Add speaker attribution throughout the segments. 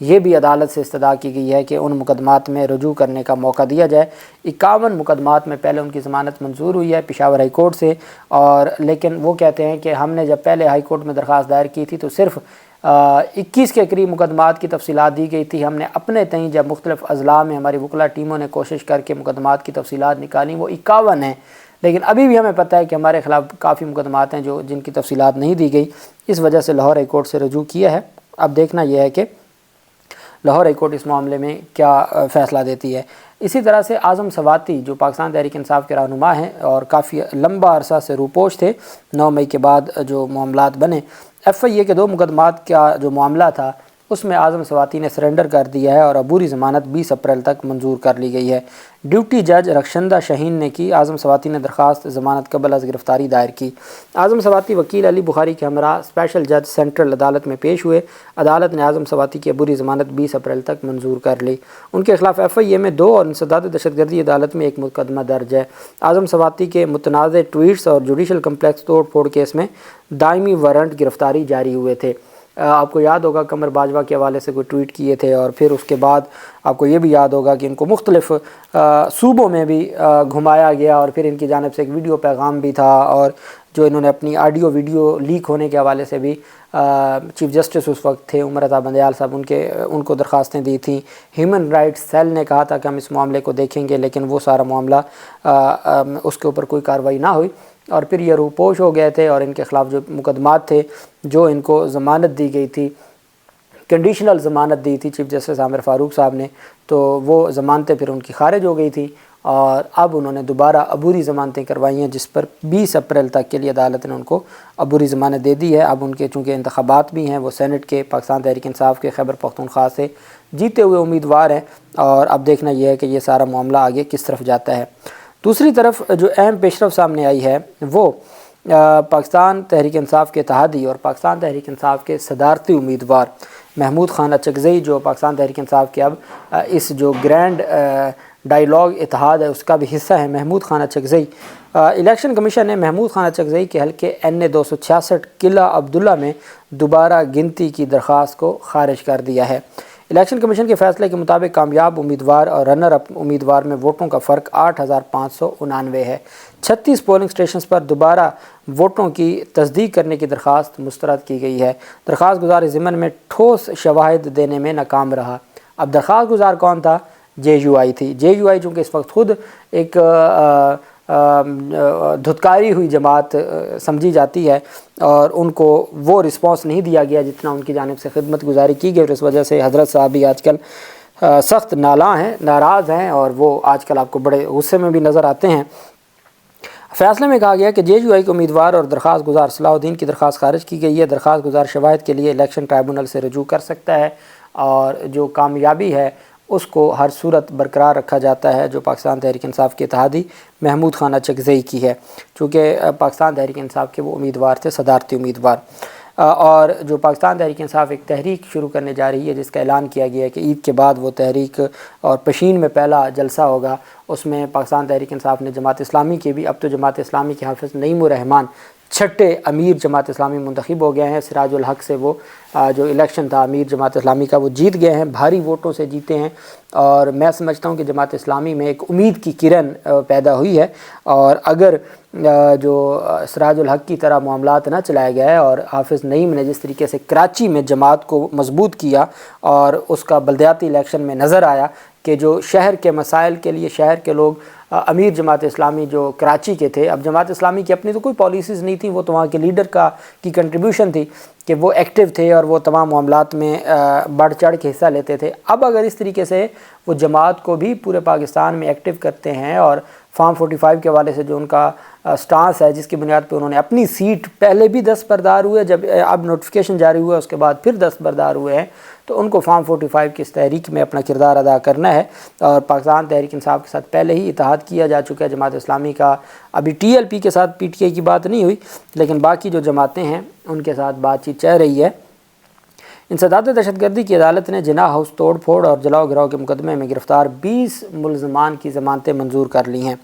Speaker 1: یہ بھی عدالت سے استدعا کی گئی ہے کہ ان مقدمات میں رجوع کرنے کا موقع دیا جائے۔ 51 مقدمات میں پہلے ان کی ضمانت منظور ہوئی ہے پشاور ہائی کورٹ سے، اور لیکن وہ کہتے ہیں کہ ہم نے جب پہلے ہائی کورٹ میں درخواست دائر کی تھی تو صرف 21 کے قریب مقدمات کی تفصیلات دی گئی تھی۔ ہم نے اپنے تئیں جب مختلف اضلاع میں ہماری وکلا ٹیموں نے کوشش کر کے مقدمات کی تفصیلات نکالیں وہ 51 ہیں، لیکن ابھی بھی ہمیں پتہ ہے کہ ہمارے خلاف کافی مقدمات ہیں جن کی تفصیلات نہیں دی گئی، اس وجہ سے لاہور ہائی کورٹ سے رجوع کیا ہے۔ اب دیکھنا یہ ہے کہ لاہور ہائی کورٹ اس معاملے میں کیا فیصلہ دیتی ہے۔ اسی طرح سے اعظم سواتی جو پاکستان تحریک انصاف کے رہنما ہیں اور کافی لمبا عرصہ سے روپوش تھے، 9 مئی کے بعد جو معاملات بنے، FIA کے 2 مقدمات کا جو معاملہ تھا اس میں اعظم سواتی نے سرنڈر کر دیا ہے اور عبوری ضمانت 20 اپریل تک منظور کر لی گئی ہے۔ ڈیوٹی جج رخشندہ شہین نے کی، اعظم سواتی نے درخواست ضمانت قبل از گرفتاری دائر کی۔ اعظم سواتی وکیل علی بخاری کے ہمراہ اسپیشل جج سینٹرل عدالت میں پیش ہوئے۔ عدالت نے اعظم سواتی کی عبوری ضمانت 20 اپریل تک منظور کر لی۔ ان کے خلاف FIA میں 2 اور انسداد دہشت گردی عدالت میں 1 مقدمہ درج ہے۔ اعظم سواتی کے متنازع ٹویٹس اور جوڈیشل کمپلیکس توڑ پھوڑ کیس میں دائمی وارنٹ گرفتاری جاری ہوئے تھے۔ آپ کو یاد ہوگا قمر باجوہ کے حوالے سے کوئی ٹویٹ کیے تھے، اور پھر اس کے بعد آپ کو یہ بھی یاد ہوگا کہ ان کو مختلف صوبوں میں بھی گھمایا گیا، اور پھر ان کی جانب سے ایک ویڈیو پیغام بھی تھا، اور جو انہوں نے اپنی آڈیو ویڈیو لیک ہونے کے حوالے سے بھی چیف جسٹس اس وقت تھے عمر رضا بندیال صاحب، ان کو درخواستیں دی تھیں۔ ہیومن رائٹس سیل نے کہا تھا کہ ہم اس معاملے کو دیکھیں گے، لیکن وہ سارا معاملہ اس کے اوپر کوئی کارروائی نہ ہوئی، اور پھر یہ روپوش ہو گئے تھے، اور ان کے خلاف جو مقدمات تھے جو ان کو ضمانت دی گئی تھی، کنڈیشنل ضمانت دی تھی چیف جسٹس عامر فاروق صاحب نے، تو وہ ضمانتیں پھر ان کی خارج ہو گئی تھیں، اور اب انہوں نے دوبارہ عبوری ضمانتیں کروائی ہیں، جس پر 20 اپریل تک کے لیے عدالت نے ان کو عبوری ضمانت دے دی ہے۔ اب ان کے چونکہ انتخابات بھی ہیں، وہ سینٹ کے پاکستان تحریک انصاف کے خیبر پختونخوا سے جیتے ہوئے امیدوار ہیں، اور اب دیکھنا یہ ہے کہ یہ سارا معاملہ آگے کس طرف جاتا ہے۔ دوسری طرف جو اہم پیش رفت سامنے آئی ہے وہ پاکستان تحریک انصاف کے اتحادی اور پاکستان تحریک انصاف کے صدارتی امیدوار محمود خان اچکزئی، جو پاکستان تحریک انصاف کے اب اس جو گرینڈ ڈائیلاگ اتحاد ہے اس کا بھی حصہ ہے، محمود خان اچکزئی۔ الیکشن کمیشن نے محمود خان اچکزئی کے حلقے NA 266 قلعہ عبداللہ میں دوبارہ گنتی کی درخواست کو خارج کر دیا ہے۔ الیکشن کمیشن کے فیصلے کے مطابق کامیاب امیدوار اور رنر اپ امیدوار میں ووٹوں کا فرق 8599 ہے۔ 36 پولنگ سٹیشنز پر دوبارہ ووٹوں کی تصدیق کرنے کی درخواست مسترد کی گئی ہے۔ درخواست گزار ضمن میں ٹھوس شواہد دینے میں ناکام رہا۔ اب درخواست گزار کون تھا؟ JUI تھی۔ JUI چونکہ اس وقت خود ایک دھتکاری ہوئی جماعت سمجھی جاتی ہے، اور ان کو وہ رسپانس نہیں دیا گیا جتنا ان کی جانب سے خدمت گزاری کی گئی، اور اس وجہ سے حضرت صاحب بھی آج کل سخت نالاں ہیں، ناراض ہیں، اور وہ آج کل آپ کو بڑے غصے میں بھی نظر آتے ہیں۔ فیصلے میں کہا گیا کہ JUI کے امیدوار اور درخواست گزار صلاح الدین کی درخواست خارج کی گئی ہے۔ درخواست گزار شواہد کے لیے الیکشن ٹرائبونل سے رجوع کر سکتا ہے، اور جو کامیابی ہے اس کو ہر صورت برقرار رکھا جاتا ہے جو پاکستان تحریک انصاف کے اتحادی محمود خان اچکزئی کی ہے، چونکہ پاکستان تحریک انصاف کے وہ امیدوار تھے، صدارتی امیدوار۔ اور جو پاکستان تحریک انصاف ایک تحریک شروع کرنے جا رہی ہے جس کا اعلان کیا گیا ہے کہ عید کے بعد وہ تحریک اور پشین میں پہلا جلسہ ہوگا، اس میں پاکستان تحریک انصاف نے جماعت اسلامی کے بھی، اب تو جماعت اسلامی کے حافظ نعیم الرحمان 6ٹھے امیر جماعت اسلامی منتخب ہو گئے ہیں۔ سراج الحق سے وہ جو الیکشن تھا امیر جماعت اسلامی کا وہ جیت گئے ہیں، بھاری ووٹوں سے جیتے ہیں، اور میں سمجھتا ہوں کہ جماعت اسلامی میں ایک امید کی کرن پیدا ہوئی ہے، اور اگر جو سراج الحق کی طرح معاملات نہ چلائے گئے اور حافظ نعیم نے جس طریقے سے کراچی میں جماعت کو مضبوط کیا، اور اس کا بلدیاتی الیکشن میں نظر آیا کہ جو شہر کے مسائل کے لیے شہر کے لوگ امیر جماعت اسلامی جو کراچی کے تھے، اب جماعت اسلامی کی اپنی تو کوئی پالیسیز نہیں تھیں، وہ تو وہاں کے لیڈر کی کنٹریبیوشن تھی کہ وہ ایکٹیو تھے اور وہ تمام معاملات میں بڑھ چڑھ کے حصہ لیتے تھے۔ اب اگر اس طریقے سے وہ جماعت کو بھی پورے پاکستان میں ایکٹیو کرتے ہیں، اور فارم 45 کے حوالے سے جو ان کا سٹانس ہے جس کی بنیاد پہ انہوں نے اپنی سیٹ پہلے بھی دستبردار ہوئے، جب اب نوٹیفیکیشن جاری ہوا اس کے بعد پھر دستبردار ہوئے ہیں، تو ان کو فارم 45 کی اس تحریک میں اپنا کردار ادا کرنا ہے۔ اور پاکستان تحریک انصاف کے ساتھ پہلے ہی اتحاد کیا جا چکا ہے جماعت اسلامی کا، ابھی TLP کے ساتھ PTI کی بات نہیں ہوئی، لیکن باقی جو جماعتیں ہیں ان کے ساتھ بات چیت چل رہی ہے۔ انسداد دہشت گردی کی عدالت نے جناح ہاؤس توڑ پھوڑ اور جلاؤ گراؤ کے مقدمے میں گرفتار 20 ملزمان کی ضمانتیں منظور کر لی ہیں۔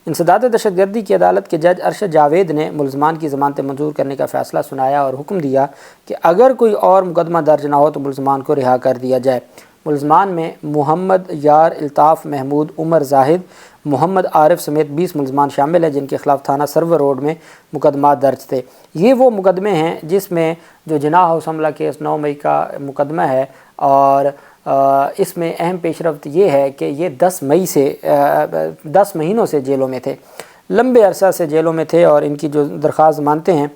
Speaker 1: انسداد دہشت گردی کی عدالت کے جج ارشد جاوید نے ملزمان کی ضمانتیں منظور کرنے کا فیصلہ سنایا اور حکم دیا کہ اگر کوئی اور مقدمہ درج نہ ہو تو ملزمان کو رہا کر دیا جائے۔ ملزمان میں محمد یار، الطاف محمود، عمر زاہد، محمد عارف سمیت 20 ملزمان شامل ہیں جن کے خلاف تھانہ سرور روڈ میں مقدمات درج تھے۔ یہ وہ مقدمے ہیں جس میں جو جناح ہاؤس حملہ کیس 9 مئی کا مقدمہ ہے، اور اس میں اہم پیش رفت یہ ہے کہ یہ 10 مہینوں سے جیلوں میں تھے، لمبے عرصہ سے جیلوں میں تھے، اور ان کی جو درخواست ضمانتیں ہیں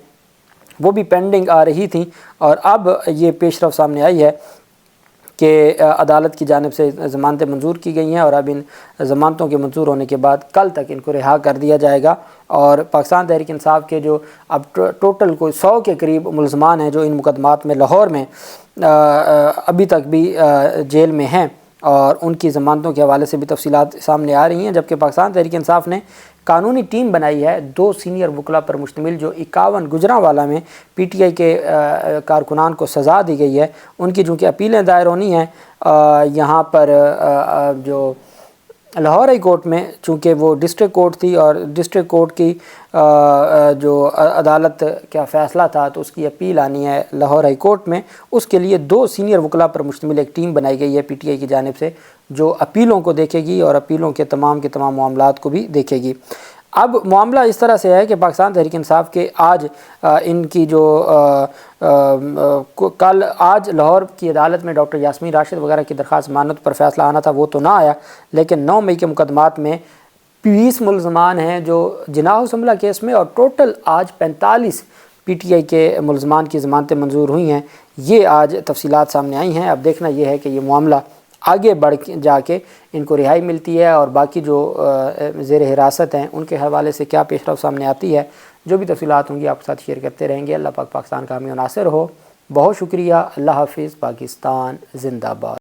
Speaker 1: وہ بھی پینڈنگ آ رہی تھیں، اور اب یہ پیش رفت سامنے آئی ہے کہ عدالت کی جانب سے ضمانتیں منظور کی گئی ہیں، اور اب ان ضمانتوں کے منظور ہونے کے بعد کل تک ان کو رہا کر دیا جائے گا۔ اور پاکستان تحریک انصاف کے جو اب ٹوٹل کوئی 100 کے قریب ملزمان ہیں جو ان مقدمات میں لاہور میں ابھی تک بھی جیل میں ہیں، اور ان کی ضمانتوں کے حوالے سے بھی تفصیلات سامنے آ رہی ہیں، جبکہ پاکستان تحریک انصاف نے قانونی ٹیم بنائی ہے 2 سینئر وکلاء پر مشتمل، جو 51 گجرانوالہ میں پی ٹی آئی کے کارکنان کو سزا دی گئی ہے۔ ان کی چونکہ اپیلیں دائر ہونی ہیں یہاں پر جو لاہور ہائی کورٹ میں، چونکہ وہ ڈسٹرکٹ کورٹ تھی، اور ڈسٹرکٹ کورٹ کی جو عدالت کا فیصلہ تھا تو اس کی اپیل آنی ہے لاہور ہائی کورٹ میں۔ اس کے لیے 2 سینئر وکلاء پر مشتمل ایک ٹیم بنائی گئی ہے پی ٹی آئی کی جانب سے، جو اپیلوں کو دیکھے گی اور اپیلوں کے تمام معاملات کو بھی دیکھے گی۔ اب معاملہ اس طرح سے ہے کہ پاکستان تحریک انصاف کے آج ان کی جو آج لاہور کی عدالت میں ڈاکٹر یاسمین راشد وغیرہ کی درخواست ضمانت پر فیصلہ آنا تھا، وہ تو نہ آیا، لیکن 9 مئی کے مقدمات میں 20 ملزمان ہیں جو جناح ہاؤس حملہ کیس میں، اور ٹوٹل آج 45 پی ٹی آئی کے ملزمان کی ضمانتیں منظور ہوئی ہیں۔ یہ آج تفصیلات سامنے آئی ہیں۔ اب دیکھنا یہ ہے کہ یہ معاملہ آگے بڑھ جا کے ان کو رہائی ملتی ہے، اور باقی جو زیر حراست ہیں ان کے حوالے سے کیا پیش رفت سامنے آتی ہے۔ جو بھی تفصیلات ہوں گی آپ کے ساتھ شیئر کرتے رہیں گے۔ اللہ پاک پاکستان کا حامی و ناصر ہو۔ بہت شکریہ۔ اللہ حافظ۔ پاکستان زندہ باد۔